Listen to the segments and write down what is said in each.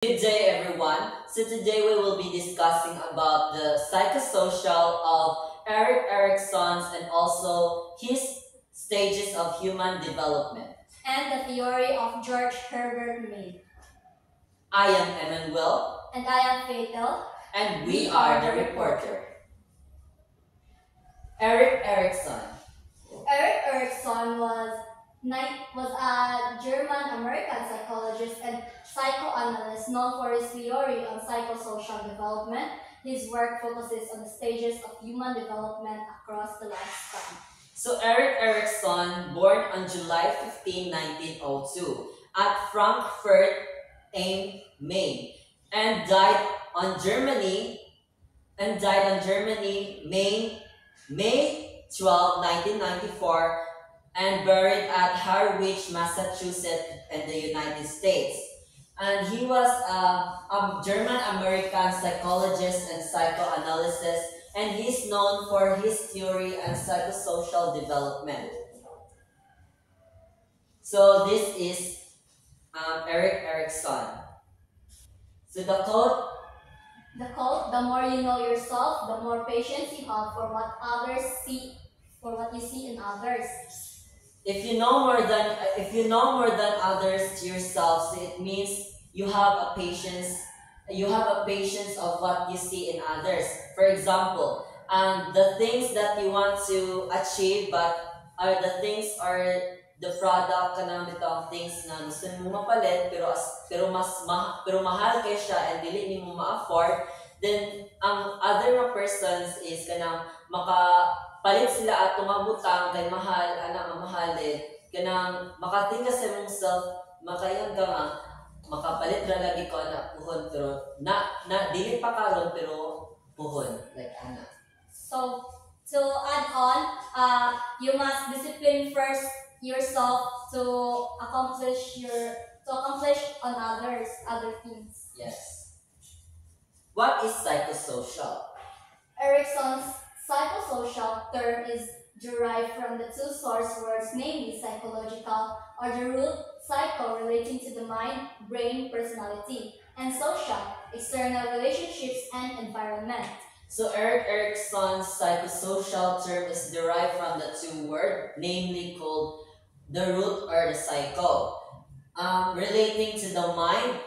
Good day, everyone. So today we will be discussing about the psychosocial of Erik Erikson and also his stages of human development. And the theory of George Herbert Mead. I am Emmanuel. And I am Fatal. And we are the reporter. Erik Erikson. Erik Erikson was a German-American psychologist and psychoanalyst known for his theory on psychosocial development. His work focuses on the stages of human development across the lifespan. So Erik Erikson, born on July 15, 1902 at Frankfurt am Main and died on Germany May 12, 1994 and buried at Harwich, Massachusetts in the United States. And he was a German-American psychologist and psychoanalyst, and he's known for his theory on psychosocial development. So this is Erik Erikson. So the quote, the more you know yourself, the more patience you have for what you see in others. If you know more than others to yourself, so it means you have a patience of what you see in others. For example, the things that you want to achieve but are the product kanang bitong things na gusto mo mapalit pero mahal kay siya and dili nimo ma-afford, then ang other persons is kanang makapalit sila at tumabutang kay mahal ana mahalin kanang makatingka sa imong self makayan ka nga makapalit ra lagi ko na puhon pero na dili pa karon pero puhon like ana. So to add on, you must discipline first yourself to accomplish on other things. Yes. What is psychosocial? Erikson's psychosocial term is derived from the two source words, namely psychological, or the root psycho relating to the mind, brain, personality, and social, external relationships, and environment. So Erik Erikson's psychosocial term is derived from the two words, namely called the root or the psycho, relating to the mind,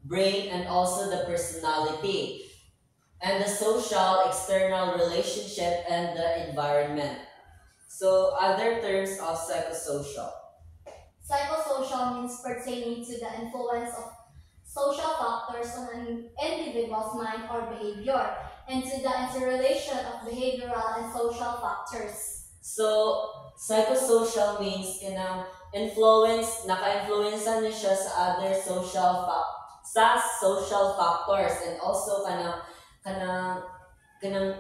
brain, and also the personality, and the social, external relationship, and the environment. So other terms of psychosocial. Psychosocial means pertaining to the influence of social factors on an individual's mind or behavior, and to the interrelation of behavioral and social factors. So, psychosocial means naka-influensa niya siya sa other social factors, and also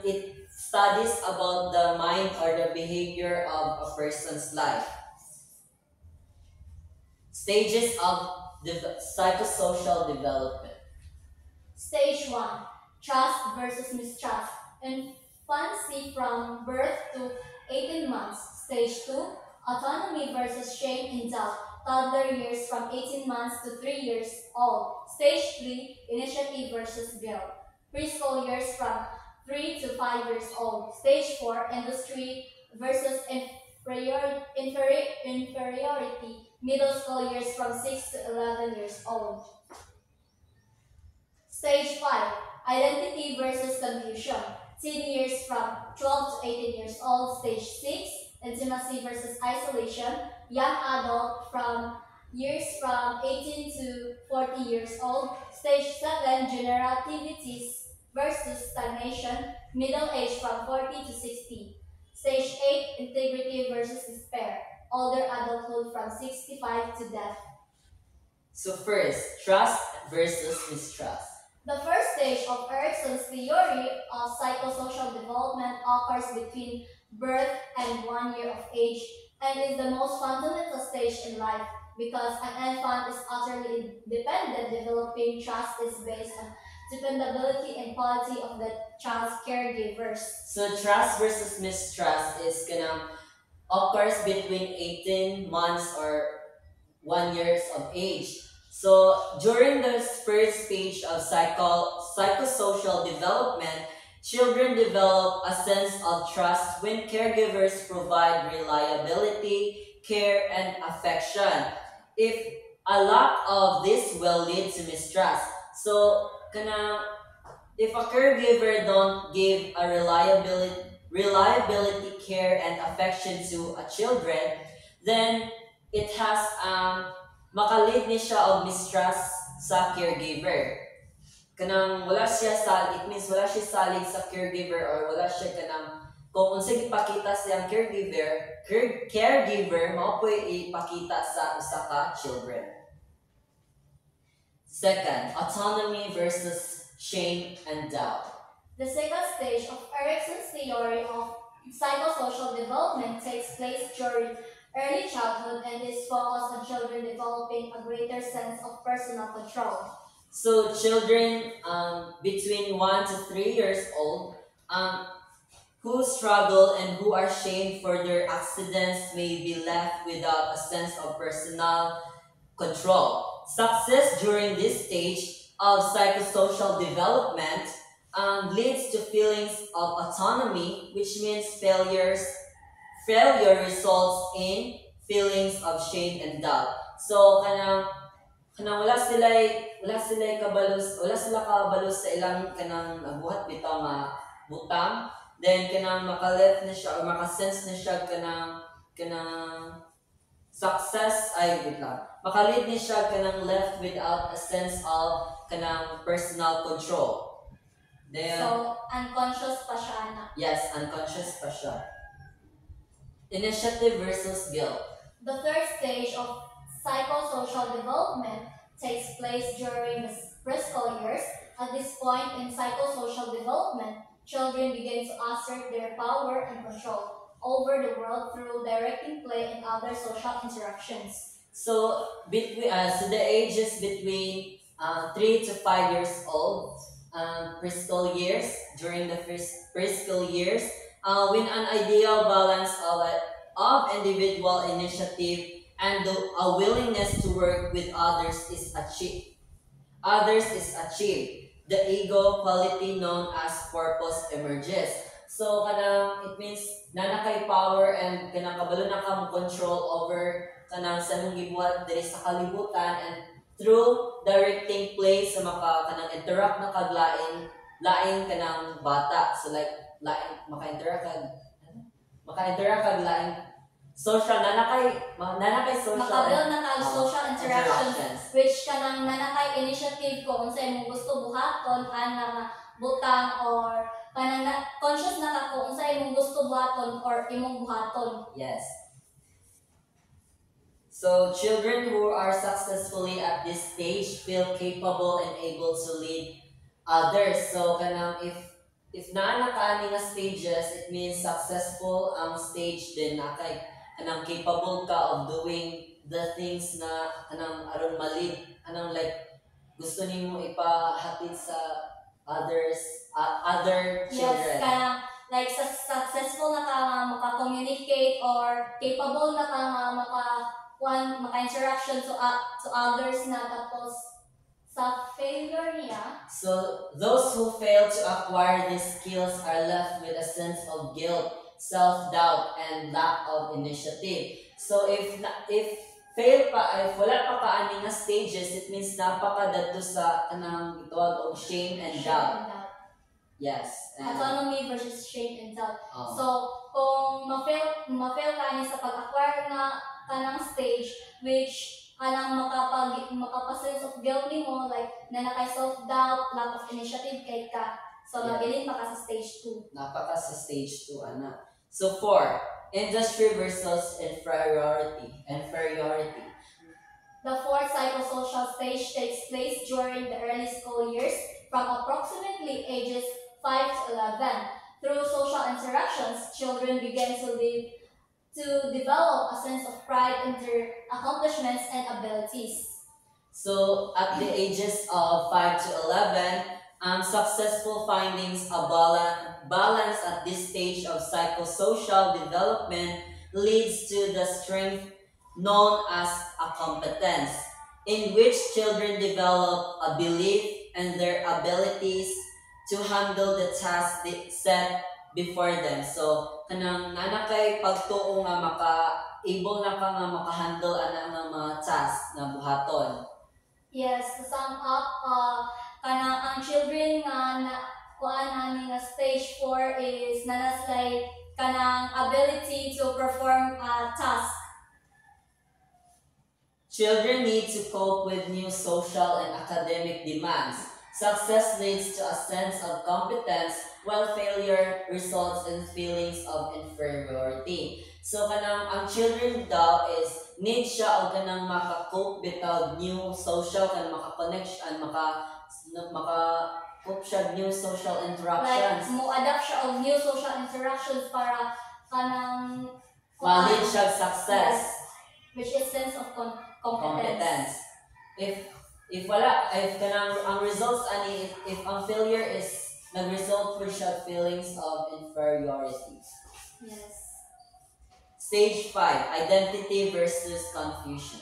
it studies about the mind or the behavior of a person's life. Stages of psychosocial development. Stage 1. Trust versus mistrust. Infancy from birth to 18 months. Stage 2. Autonomy versus shame and doubt. Toddler years from 18 months to 3 years old. Stage 3. Initiative versus guilt. Preschool years from 3 to 5 years old. Stage 4. Industry versus inferiority. Middle school years from 6 to 11 years old. Stage 5. Identity versus confusion. Teen years from 12 to 18 years old. Stage 6. Intimacy versus isolation. Young adult from years from 18 to 40 years old. Stage 7. Generativities versus stagnation. Middle age from 40 to 60. Stage 8. Integrity versus despair. Older adulthood from 65 to death. So first, trust versus mistrust. The first stage of Erikson's theory of psychosocial development occurs between birth and 1 year of age and is the most fundamental stage in life because an infant is utterly independent. Developing trust is based on dependability and quality of the child's caregivers. So trust versus mistrust is occurs between 18 months or 1 year of age. So during the first stage of psychosocial development, children develop a sense of trust when caregivers provide reliability, care, and affection. If a lack of this will lead to mistrust. So if a caregiver don't give a reliability, care, and affection to a children, then it has makalid ni siya og mistrust sa caregiver. Kanang wala siya it means wala siya salig sa caregiver, or wala siya kanang kung unsay ipakita siyang caregiver mao po'y ipakita sa usa ka children. Second, autonomy versus shame and doubt. The second stage of Erickson's theory of psychosocial development takes place during early childhood and is focused on children developing a greater sense of personal control. So children between 1 to 3 years old who struggle and who are shamed for their accidents may be left without a sense of personal control. Success during this stage of psychosocial development leads to feelings of autonomy, which means failure results in feelings of shame and doubt. So kanang wala sila kabalo sa ilang kanang buhat bitaw nga butang, then kanang makaleft na siya or makasense na siya kanang success ay makalid ni siya kanang left without a sense of kanang personal control. Then, so unconscious pa siya na. Yes, unconscious pa siya. Initiative versus guilt. The third stage of psychosocial development takes place during the preschool years. At this point in psychosocial development, children begin to assert their power and control over the world through directing play and other social interactions. So so the ages between 3 to 5 years old, preschool years, during the first preschool years, when an ideal balance of individual initiative and a willingness to work with others is achieved. The ego quality known as purpose emerges. So it means nanakay power and kanang kabalo na ka mo control over kanang sa mong gibuhat diri sa kalibutan, and through directing play sa kanang interact na kaglain kanang bata. So like maka-interact kag laing social nanakay social makabuild na kag social interactions which kanang nanakay initiative ko unsay imong gusto buhaton kanang butang, or kanang conscious na ka kung unsay imong gusto buhaton or imong buhaton. Yes. So children who are successfully at this stage feel capable and able to lead others. So kanang if naa ka ani nga stages, it means successful ang stage, din nakay kanang capable ka of doing the things na kanang aron malid, kanang like gusto nimo ipahatid sa other children. Yes, kanang like successful na ka nga maka-communicate or capable na ka nga maka-interaction to others na, tapos sa failure niya. So those who fail to acquire these skills are left with a sense of guilt, self-doubt, and lack of initiative. So if wala pa ka ani nga stages, it means napakadadto sa kanang itawag og shame and doubt. Yes. Autonomy versus shame and doubt. So kung ma-fail ka ni sa pag-acquire nga kanang stage, which kanang makapasense of guilt nimo, like nanakay self-doubt, lack of initiative kay ka. So nabilin pa ka sa stage 2. Napaka sa stage 2 ana. So 4. Industry versus inferiority. The fourth psychosocial stage takes place during the early school years from approximately ages 5 to 11. Through social interactions, children begin to develop a sense of pride in their accomplishments and abilities. So at the ages of 5 to 11, successful findings of balance at this stage of psychosocial development leads to the strength known as a competence. in which children develop a belief in their abilities to handle the task they set before them. So kanang nana kay pagtuo nga able na ka nga maka-handle ana nga mga task na buhaton. Yes, to sum up, kanang ang children nga na kuan ani nga stage 4 is nanaslay kanang ability to perform a task. Children need to cope with new social and academic demands. Success leads to a sense of competence, while failure results in feelings of inferiority. So kanang ang children daw is need siya og kanang maka-cope bitaw new social kanang maka-connection, maka-cope siya new social Like interactions. mo adapt siya og new social interactions para kanang Malin siya success. which is sense of competence. Competence. If wala, if kanang ang results ani if ang failure is nag-result for siya feelings of inferiority. Yes. Stage 5, identity versus confusion.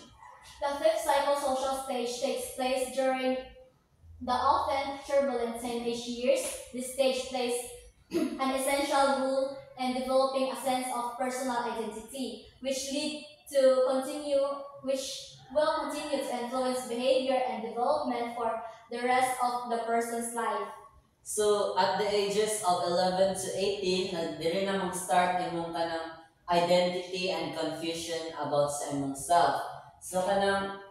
The fifth psychosocial stage takes place during the often turbulent teenage years. This stage plays an essential role in developing a sense of personal identity, which will continue to influence behavior and development for the rest of the person's life. So at the ages of 11 to 18, diri na mag-start imong kanang identity and confusion about sa imong self. So kanang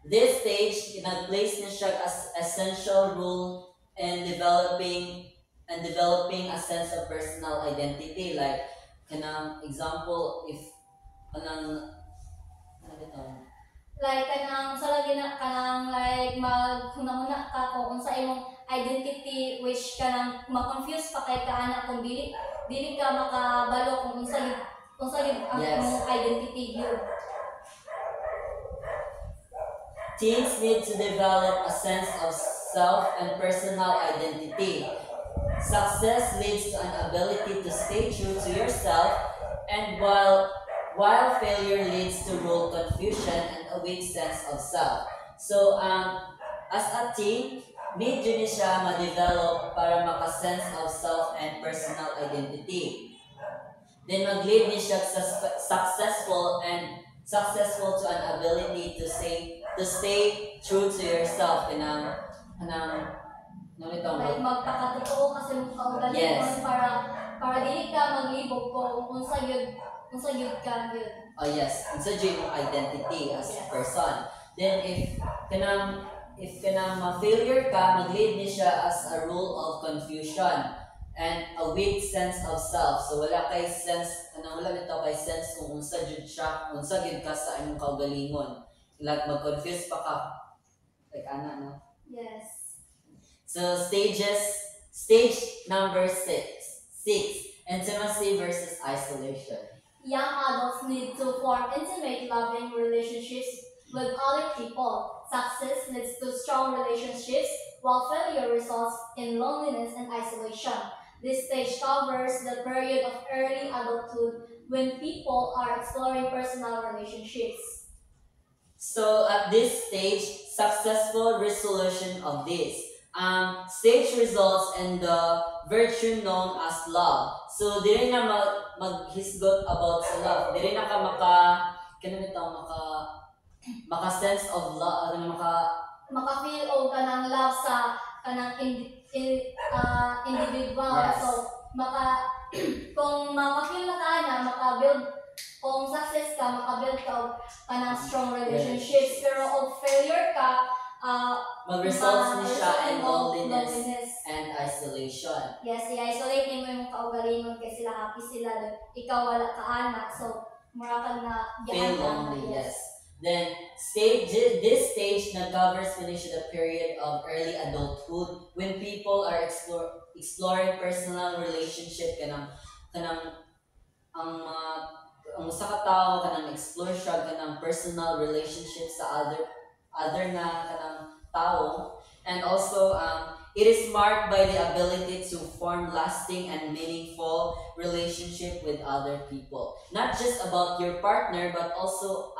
this stage nag-place na siya as essential role in developing a sense of personal identity. Like kanang example, if kanang Like kanang sa lagi na kanang like maghunahuna ka kung unsa imong identity, which kanang ma-confuse pa kay kaana kung dili ka makabalo kung unsa gid ang Yes. imong identity yun. Teens need to develop a sense of self and personal identity. Success leads to an ability to stay true to yourself, and while failure leads to role confusion and a weak sense of self. So, as a teen, need yun siya ma-develop para maka-sense of self and personal identity. Then mag-lead ni siya successful to an ability to stay true to yourself. Like magpakatotoo kasi mo kaugalingon. Yes. para dili ka maglibog kung unsa gyud ka yun. Oh yes, unsa jud yung identity as a person. Then if kanang ma-failure ka, mag-lead ni siya as a rule of confusion and a weak sense of self. So wala kay sense kung unsa jud ka sa imong kaugalingon. Like mag-confuse pa ka. Like ana no. Yes. So stage number 6, intimacy versus isolation. Young adults need to form intimate, loving relationships with other people. Success leads to strong relationships, while failure results in loneliness and isolation. This stage covers the period of early adulthood when people are exploring personal relationships. So at this stage, successful resolution of this stage results in the virtue known as love. So dili na maghisgot about sa love. Dili na ka maka sense of love, Maka-feel o kanang love sa kanang individual. Yes. So kung maka-feel na ka maka-build, kung success ka, maka-build ka og kanang strong relationships. Pero og failure ka, mag-results ni siya in loneliness loneliness. and isolation. Yes, i-isolate mo yung kaugalingon kay sila happy sila, ikaw wala ka anak, so mura ka na Feel lonely, yes. Then this stage na covers finish the period of early adulthood when people are exploring personal relationship kanang ang usa ka tawo kanang explore siya kanang personal relationship sa other na kanang tao, and also it is marked by the ability to form lasting and meaningful relationship with other people, not just about your partner but also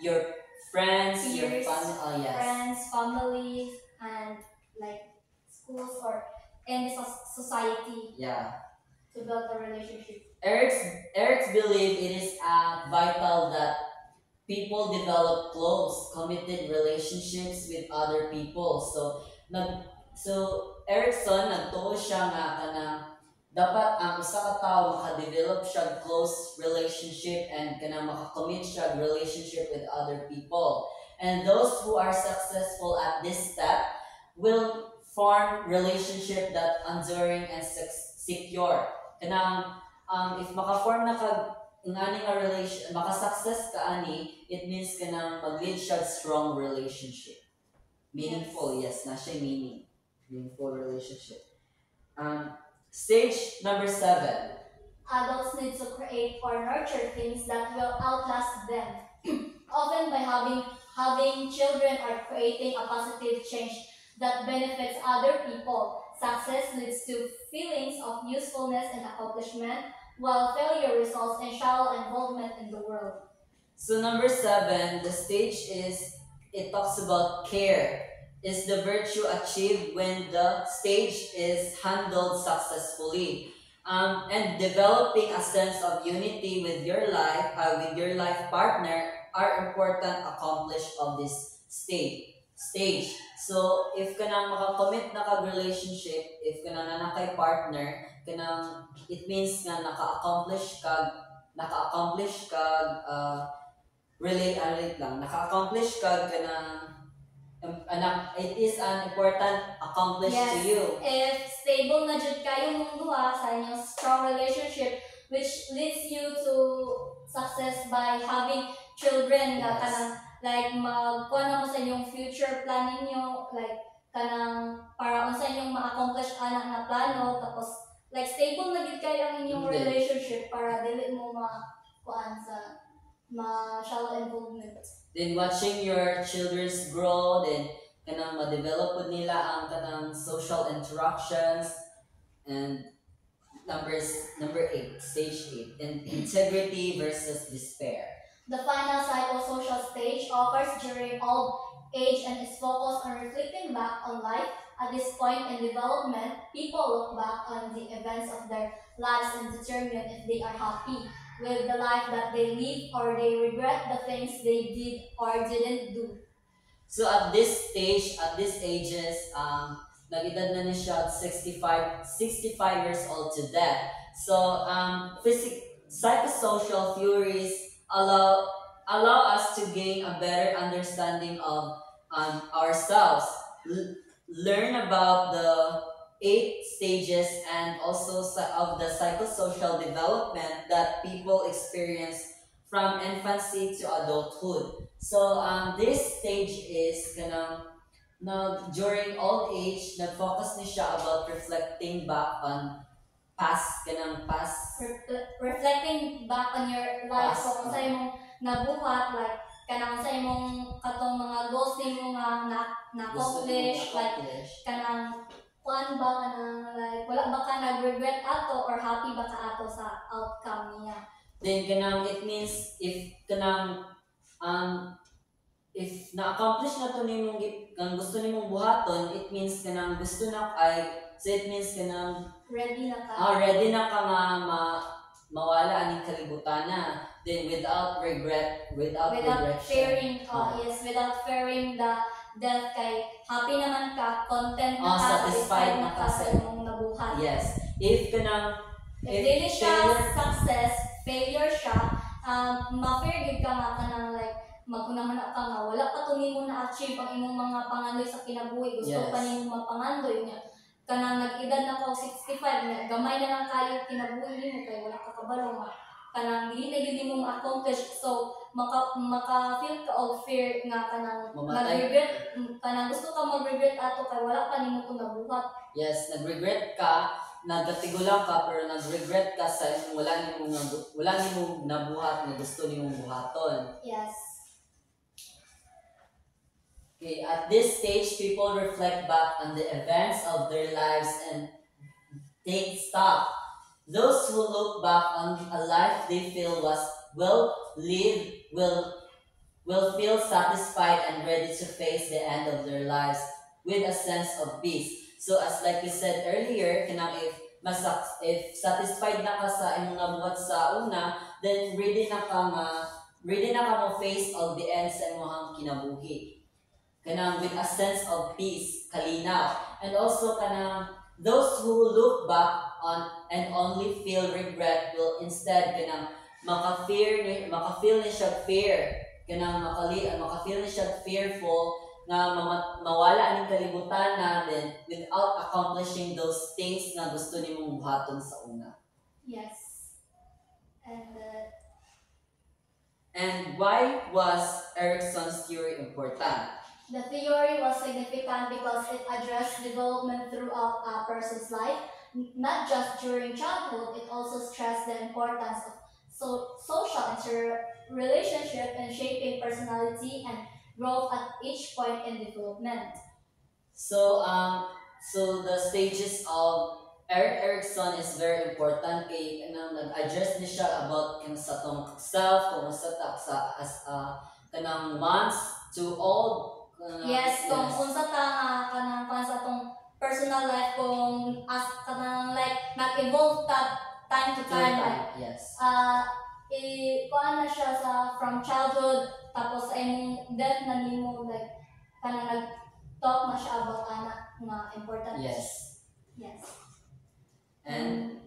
your friends, your peers, family. Oh yes. friends, families, and like schools or in the society Yeah. to build a relationship. Eric's belief it is vital that people develop close, committed relationships with other people. So Erickson nagtuo siya nga kanang dapat ang isa ka tawo maka-develop siya close relationship and kanang maka-commit siya relationship with other people. And those who are successful at this step will form relationship that enduring and secure. Kanang if maka-form na ka ngani nga relation maka-success ka ani, it means kanang mag-lead siya strong relationship. Meaningful, yes, na siya meaning. Meaningful relationship. Stage number 7. Adults need to create or nurture things that will outlast them. Often by having children or creating a positive change that benefits other people. Success leads to feelings of usefulness and accomplishment, while failure results in shallow involvement in the world. So number 7, the stage it talks about care. Is the virtue achieved when the stage is handled successfully, and developing a sense of unity with your life partner are important accomplish of this stage. So if kanang makakommit na kag relationship, if kanang na kay partner, kanang it means nga naka-accomplish kag relate lang naka-accomplish kag kanang anak, it is an important accomplish to you. If stable na jud kayo mong duha sa inyong strong relationship which leads you to success by having children nga kanang like magkuha na mo sa inyong future planning nyo like kanang para unsa inyong ma-accomplish anak na plano tapos like stable na gid kayo ang inyong relationship para dili mo kuan sa shallow involvement. Then watching your children's grow, then kanang ma-develop pud nila ang kanang social interactions. And number 8, stage 8, and integrity versus despair. The final psychosocial stage occurs during old age and is focused on reflecting back on life. At this point in development, people look back on the events of their lives and determine if they are happy with the life that they live or they regret the things they did or didn't do. So at this stage, at these ages, nag-edad na ni siya at 65 years old to death. So psychosocial theories allow us to gain a better understanding of ourselves, learn about the 8 stages and also of the psychosocial development that people experience from infancy to adulthood. So this stage is during old age, nag-focus ni siya about reflecting back on past. Reflecting back on your life. So kung sa imong nabuhat, like kanang sa imong katong mga goals nimo nga na-accomplish, like kanang kuan ba kanang like wala ba ka nag-regret ato or happy ba ka ato sa outcome niya. Then kanang it means if kanang if na-accomplish na to nimong kang gusto nimong buhaton, it means kanang gusto na so it means kanang ready na ka. Ready na ka nga mawala aning kalibutan na. Then without fearing without fearing the death kay happy naman ka, content na ka, satisfied na ka sa imong nabuhat. Yes. If dili siya success, failure siya, ma-fear gid ka nga kanang like magkunamana ka nga wala pa to nimo na-achieve ang imong mga pangandoy sa kinabuhi, gusto pa nimo mapangandoy niya. Kanang nag-edad na ko 65 nga gamay na lang kayo kinabuhi nimo kay wala ka kabalo nga kanang dili na gyud mo ma-accomplish, so maka-feel ka of fear nga kanang nag-regret, kanang gusto ka mag-regret ato kay wala pa nimo to nabuhat. Yes, nag-regret ka, nagkatigulang ka pero nag-regret ka sa wala nimo nabuhat na gusto nimong buhaton. Yes. Okay, at this stage, people reflect back on the events of their lives and take stock. Those who look back on a life they feel was well lived will will feel satisfied and ready to face the end of their lives with a sense of peace. So as like we said earlier, kanang if satisfied na ka sa imong nabuhat sa una, then ready na ka mo face of the end sa imong kinabuhi. Kanang with a sense of peace, kalinaw. And also kanang those who look back on and only feel regret will instead kanang makafeel ni siya fear, kanang makafeel ni siya fearful nga mawala aning kalibutan na then without accomplishing those things nga gusto nimong buhaton sa una. Yes. And why was Erickson's theory important? The theory was significant because it addressed development throughout a person's life, not just during childhood. It also stressed the importance of social interrelationship in shaping personality and growth at each point in development. So the stages of Erickson is very important kay kanang nag-address ni siya about sa tong self kung sa kanang months to old. Yes, kung unsa ta kanang sa tong personal life kung as kanang like nag-evolve ta time to time like yes. kuan na siya sa from childhood tapos sa imong death na nimo like kanang nag-talk na siya about anak nga important. Yes. Yes. And